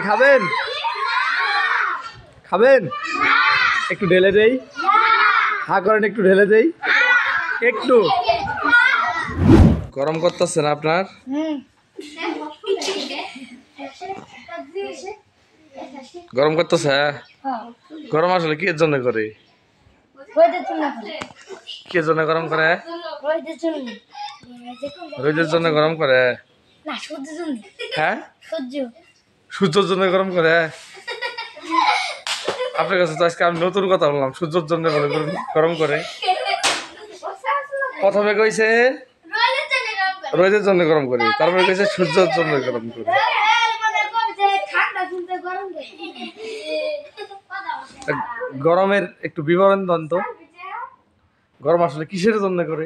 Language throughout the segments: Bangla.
খাবেন খাবেন একটু ঢেলে দেই হা করেন একটু ঢেলে দেই একটু গরম করতেছেন আপনার গরম করতেছে গরম আসলে কি এর জন্য করে কি জন্য গরম করে রোদের জন্য গরম করে হ্যাঁ সূর্যের জন্য গরম করে আপনার কাছে তো আজকে আমি নতুন কথা বললাম সূর্যের জন্য গরম করে প্রথমে কইছে রোদের জন্য গরম করি তারপরে কইছে সূর্যের জন্য গরম করি গরমের একটু বিবরণ দেন তো গরম আসলে কিসের জন্য করে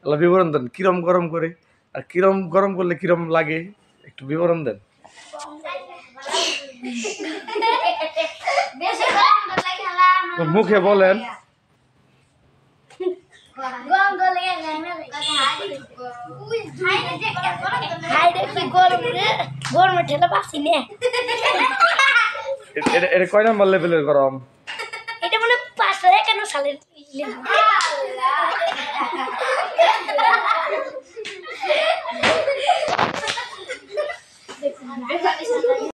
বিবরণ দেন কিরম গরম করে আর কিরম গরম করলে কিরম লাগে একটু বিবরণ দেন মুখে বলেন এটা কয় নাম্বার লেভেলের গরম এটা মানে 5 কেন সালের